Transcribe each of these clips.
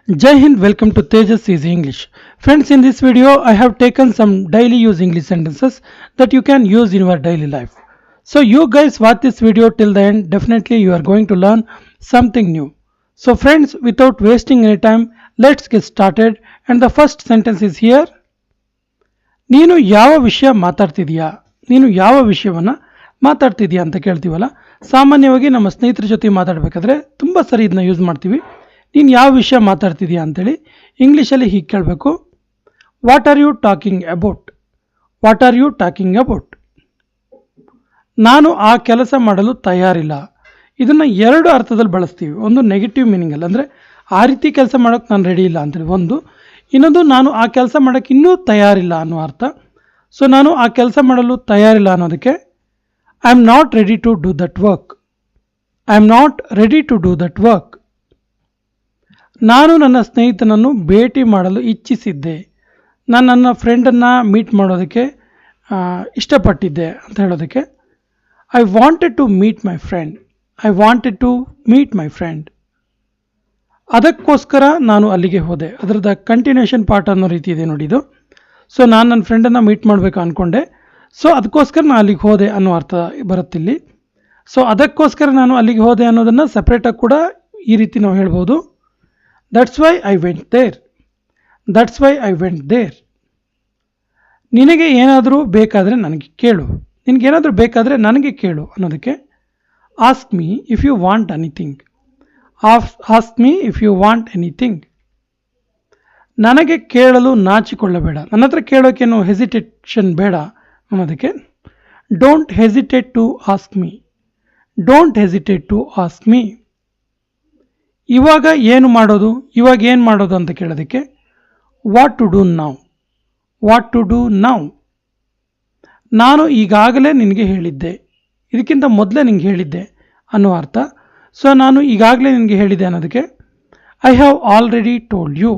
Jai Hind, welcome to Tejas Easy English. Friends, in this video, I have taken some daily use English sentences that you can use in your daily life. So, you guys watch this video till the end, definitely you are going to learn something new. So, friends, without wasting any time, let's get started. And the first sentence is here. ನೀನು ಯಾವ ವಿಷಯ ಮಾತಾಡ್ತಿದೀಯಾ ನೀನು ಯಾವ ವಿಷಯವನ್ನ ಮಾತಾಡ್ತಿದೀಯಾ ಅಂತ ಕೇಳ್ತೀವಲ್ಲ. ಸಾಮಾನ್ಯವಾಗಿ ನಮ್ಮ ಸ್ನೇಹಿತರ ಜೊತೆ ಮಾತಾಡಬೇಕಾದ್ರೆ ತುಂಬ ಸರಿ ಇದನ್ನ ಯೂಸ್ ಮಾಡ್ತೀವಿ. ನೀನು ಯಾವ ವಿಷಯ ಮಾತಾಡ್ತಿದೀಯಾ ಅಂತೇಳಿ ಇಂಗ್ಲೀಷಲ್ಲಿ ಹೀಗೆ ಕೇಳಬೇಕು. What are you talking about, what are you talking about. ನಾನು ಆ ಕೆಲಸ ಮಾಡಲು ತಯಾರಿಲ್ಲ. ಇದನ್ನು ಎರಡು ಅರ್ಥದಲ್ಲಿ ಬಳಸ್ತೀವಿ. ಒಂದು ನೆಗೆಟಿವ್ ಮೀನಿಂಗಲ್ಲಿ, ಅಂದರೆ ಆ ರೀತಿ ಕೆಲಸ ಮಾಡೋಕ್ಕೆ ನಾನು ರೆಡಿ ಇಲ್ಲ ಅಂತೇಳಿ ಒಂದು. ಇನ್ನೊಂದು, ನಾನು ಆ ಕೆಲಸ ಮಾಡೋಕ್ಕೆ ಇನ್ನೂ ತಯಾರಿಲ್ಲ ಅನ್ನೋ ಅರ್ಥ. ಸೊ ನಾನು ಆ ಕೆಲಸ ಮಾಡಲು ತಯಾರಿಲ್ಲ ಅನ್ನೋದಕ್ಕೆ I am not ready to do that work, I am not ready to do that work. ನಾನು ನನ್ನ ಸ್ನೇಹಿತನನ್ನು ಭೇಟಿ ಮಾಡಲು ಇಚ್ಛಿಸಿದ್ದೆ, ನಾನು ನನ್ನ ಫ್ರೆಂಡನ್ನು ಮೀಟ್ ಮಾಡೋದಕ್ಕೆ ಇಷ್ಟಪಟ್ಟಿದ್ದೆ ಅಂತ ಹೇಳೋದಕ್ಕೆ I wanted to meet my friend, I wanted to meet my friend. ಅದಕ್ಕೋಸ್ಕರ ನಾನು ಅಲ್ಲಿಗೆ ಹೋದೆ. ಅದರದ ಕಂಟಿನ್ಯೂಷನ್ ಪಾರ್ಟ್ ಅನ್ನೋ ರೀತಿ ಇದೆ ನೋಡಿ ಇದು. ಸೊ ನಾನು ನನ್ನ ಫ್ರೆಂಡನ್ನು ಮೀಟ್ ಮಾಡಬೇಕು ಅಂದ್ಕೊಂಡೆ, ಸೊ ಅದಕ್ಕೋಸ್ಕರ ನಾನು ಅಲ್ಲಿಗೆ ಹೋದೆ ಅನ್ನೋ ಅರ್ಥ ಬರುತ್ತಿಲ್ಲಿ. ಸೊ ಅದಕ್ಕೋಸ್ಕರ ನಾನು ಅಲ್ಲಿಗೆ ಹೋದೆ ಅನ್ನೋದನ್ನು ಸಪ್ರೇಟಾಗಿ ಕೂಡ ಈ ರೀತಿ ನಾವು ಹೇಳ್ಬೋದು. That's why I went there, that's why I went there. ನಿನಗೆ ಏನಾದರೂ ಬೇಕಾದರೆ ನನಗೆ ಕೇಳು, ನಿನಗೇನಾದರೂ ಬೇಕಾದರೆ ನನಗೆ ಕೇಳು ಅನ್ನೋದಕ್ಕೆ ask me if you want anything, ask me if you want anything. ನನಗೆ ಕೇಳಲು ನಾಚಿಕೊಳ್ಳಬೇಡ, ನನ್ನ ಹತ್ರ ಕೇಳೋಕ್ಕೇನು ಹೆಸಿಟೇಷನ್ ಬೇಡ ಅನ್ನೋದಕ್ಕೆ don't hesitate to ask me, don't hesitate to ask me. ಇವಾಗ ಏನು ಮಾಡೋದು, ಇವಾಗ ಏನು ಮಾಡೋದು ಅಂತ ಕೇಳೋದಕ್ಕೆ what to do now, what to do now. ನಾನು ಈಗಾಗಲೇ ನಿನಗೆ ಹೇಳಿದ್ದೆ, ಇದಕ್ಕಿಂತ ಮೊದಲೇ ನಿನಗೆ ಹೇಳಿದ್ದೆ ಅನ್ನೋ ಅರ್ಥ. ಸೊ ನಾನು ಈಗಾಗಲೇ ನಿನಗೆ ಹೇಳಿದ್ದೆ ಅನ್ನೋದಕ್ಕೆ I have already told you,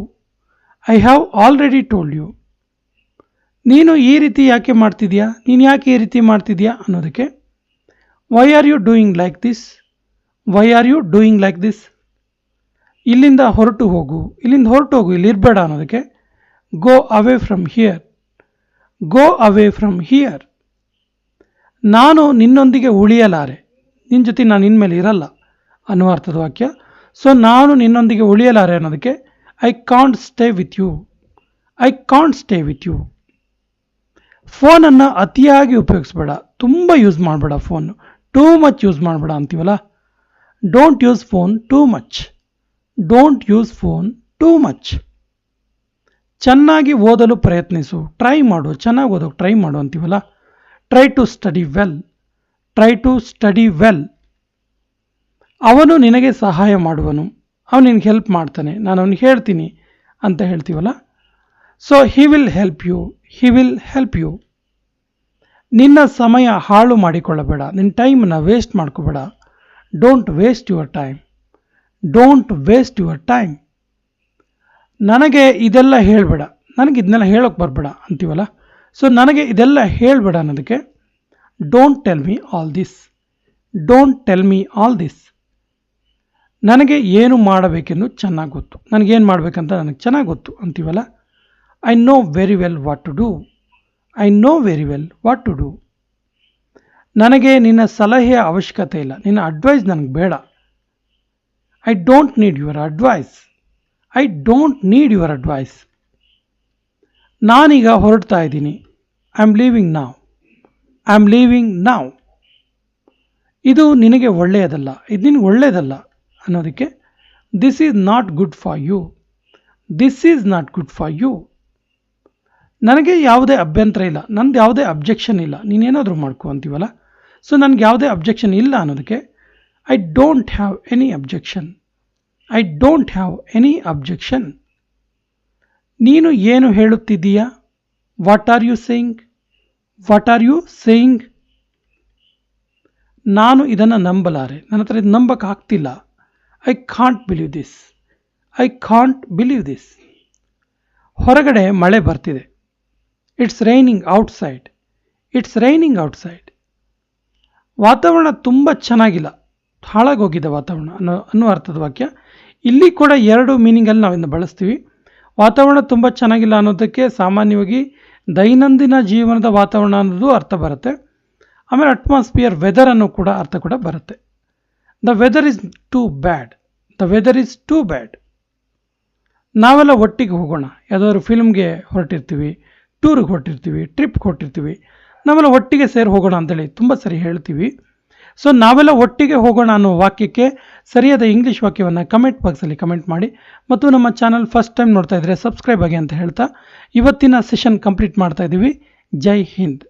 I have already told you. ನೀನು ಈ ರೀತಿ ಯಾಕೆ ಮಾಡ್ತಿದ್ಯಾ, ನೀನು ಯಾಕೆ ಈ ರೀತಿ ಮಾಡ್ತಿದ್ಯಾ ಅನ್ನೋದಕ್ಕೆ why are you doing like this, why are you doing like this. ಇಲ್ಲಿಂದ ಹೊರಟು ಹೋಗು, ಇಲ್ಲಿಂದ ಹೊರಟು ಹೋಗು, ಇಲ್ಲಿ ಇರಬೇಡ ಅನ್ನೋದಕ್ಕೆ go away from here, go away from here. ನಾನು ನಿನ್ನೊಂದಿಗೆ ಉಳಿಯಲಾರೆ, ನಿನ್ನ ಜೊತೆ ನಾನು ಇನ್ಮೇಲೆ ಇರಲ್ಲ ಅನ್ನೋ ಅರ್ಥದ ವಾಕ್ಯ. ಸೊ ನಾನು ನಿನ್ನೊಂದಿಗೆ ಉಳಿಯಲಾರೆ ಅನ್ನೋದಕ್ಕೆ I can't stay with you, I can't stay with you. ಫೋನನ್ನು ಅತಿಯಾಗಿ ಉಪಯೋಗಿಸ್ಬೇಡ, ತುಂಬ ಯೂಸ್ ಮಾಡಬೇಡ, ಫೋನ್ ಟೂ ಮಚ್ ಯೂಸ್ ಮಾಡಬೇಡ ಅಂತೀವಲ್ಲ. Don't use phone too much, don't use phone too much. ಚೆನ್ನಾಗಿ ಓದಲು ಪ್ರಯತ್ನಿಸು, ಟ್ರೈ ಮಾಡು, ಚೆನ್ನಾಗಿ ಓದೋಕೆ ಟ್ರೈ ಮಾಡು ಅಂತೀವಲ್ಲ. Try to study well, try to study well. ಅವನು ನಿನಗೆ ಸಹಾಯ ಮಾಡುವನು, ಅವನು ನಿನಗೆ ಹೆಲ್ಪ್ ಮಾಡ್ತಾನೆ, ನಾನು ಅವನಿಗೆ ಹೇಳ್ತೀನಿ ಅಂತ ಹೇಳ್ತೀವಲ್ಲ. So he will help you, he will help you. ನಿನ್ನ ಸಮಯ ಹಾಳು ಮಾಡಿಕೊಳ್ಳಬೇಡ, ನಿನ್ನ ಟೈಮನ್ನು ವೇಸ್ಟ್ ಮಾಡ್ಕೋಬೇಡ. Don't waste your time, don't waste your time. ನನಗೆ ಇದೆಲ್ಲ ಹೇಳಬೇಡ, ನನಗೆ ಇದನ್ನೆಲ್ಲ ಹೇಳೋಕೆ ಬರಬೇಡ ಅಂತೀವಲ್ಲ. ಸೊ ನನಗೆ ಇದೆಲ್ಲ ಹೇಳಬೇಡ ಅನ್ನೋದಕ್ಕೆ don't tell me all this, don't tell me all this. ನನಗೆ ಏನು ಮಾಡಬೇಕೆಂದು ಚೆನ್ನಾಗಿ ಗೊತ್ತು, ನನಗೇನು ಮಾಡಬೇಕಂತ ನನಗೆ ಚೆನ್ನಾಗಿ ಗೊತ್ತು ಅಂತೀವಲ್ಲ. I know very well what to do, I know very well what to do. ನನಗೆ ನಿನ್ನ ಸಲಹೆಯ ಅವಶ್ಯಕತೆ ಇಲ್ಲ, ನಿನ್ನ ಅಡ್ವೈಸ್ ನನಗೆ ಬೇಡ. I don't need your advice, I don't need your advice. ನಾನೀಗ ಹೊರಡ್ತಾ ಇದ್ದೀನಿ, I am leaving now, I am leaving now. ಇದು ನಿನಗೆ ಒಳ್ಳೆಯದಲ್ಲ, ಇದು ನಿನಗೆ ಒಳ್ಳೆಯದಲ್ಲ ಅನ್ನೋದಕ್ಕೆ this is not good for you, this is not good for you. ನನಗೆ ಯಾವುದೇ ಅಭ್ಯಂತರ ಇಲ್ಲ, ನಂದು ಯಾವುದೇ ಅಬ್ಜೆಕ್ಷನ್ ಇಲ್ಲ, ನೀನೇನಾದರೂ ಮಾಡ್ಕೊ ಅಂತೀವಲ್ಲ. ಸೊ ನನಗೆ ಯಾವುದೇ ಅಬ್ಜೆಕ್ಷನ್ ಇಲ್ಲ ಅನ್ನೋದಕ್ಕೆ I don't have any objection, I don't have any objection. ನೀನು ಏನು ಹೇಳುತ್ತಿದ್ದೀಯಾ, what are you saying, what are you saying. ನಾನು ಇದನ್ನು ನಂಬಲಾರೆ, ನನ್ನ ಹತ್ರ ಇದು ನಂಬಕ್ಕೆ ಆಗ್ತಿಲ್ಲ. I can't believe this, I can't believe this. ಹೊರಗಡೆ ಮಳೆ ಬರ್ತಿದೆ, it's raining outside, it's raining outside. ವಾತಾವರಣ ತುಂಬ ಚೆನ್ನಾಗಿಲ್ಲ, ಹಾಳಾಗೋಗಿದೆ ವಾತಾವರಣ ಅನ್ನೋ ಅರ್ಥದ ವಾಕ್ಯ. ಇಲ್ಲಿ ಕೂಡ 2 ಮೀನಿಂಗಲ್ಲಿ ನಾವಿಂದ ಬಳಸ್ತೀವಿ. ವಾತಾವರಣ ತುಂಬ ಚೆನ್ನಾಗಿಲ್ಲ ಅನ್ನೋದಕ್ಕೆ ಸಾಮಾನ್ಯವಾಗಿ ದೈನಂದಿನ ಜೀವನದ ವಾತಾವರಣ ಅನ್ನೋದು ಅರ್ಥ ಬರುತ್ತೆ. ಆಮೇಲೆ ಅಟ್ಮಾಸ್ಫಿಯರ್ ವೆದರ್ ಅನ್ನೋ ಕೂಡ ಅರ್ಥ ಕೂಡ ಬರುತ್ತೆ. The weather is too bad, the weather is too bad. ನಾವೆಲ್ಲ ಒಟ್ಟಿಗೆ ಹೋಗೋಣ, ಯಾವುದಾದ್ರು ಫಿಲ್ಮ್ಗೆ ಹೊರಟಿರ್ತೀವಿ, ಟೂರಿಗೆ ಹೊರಟಿರ್ತೀವಿ, ಟ್ರಿಪ್ಗೆ ಹೊರಟಿರ್ತೀವಿ, ನಾವೆಲ್ಲ ಒಟ್ಟಿಗೆ ಸೇರಿ ಹೋಗೋಣ ಅಂತೇಳಿ ತುಂಬ ಸರಿ ಹೇಳ್ತೀವಿ. ಸೊ ನಾವೆಲ್ಲ ಒಟ್ಟಿಗೆ ಹೋಗೋಣ ಅನ್ನೋ ವಾಕ್ಯಕ್ಕೆ ಸರಿಯಾದ ಇಂಗ್ಲೀಷ್ ವಾಕ್ಯವನ್ನು ಕಮೆಂಟ್ ಬಾಕ್ಸಲ್ಲಿ ಕಮೆಂಟ್ ಮಾಡಿ. ಮತ್ತು ನಮ್ಮ ಚಾನಲ್ ಫಸ್ಟ್ ಟೈಮ್ ನೋಡ್ತಾ ಇದ್ದರೆ ಸಬ್ಸ್ಕ್ರೈಬ್ ಆಗಿ ಅಂತ ಹೇಳ್ತಾ ಇವತ್ತಿನ ಸೆಷನ್ ಕಂಪ್ಲೀಟ್ ಮಾಡ್ತಾ ಇದ್ದೀವಿ. ಜೈ ಹಿಂದ್.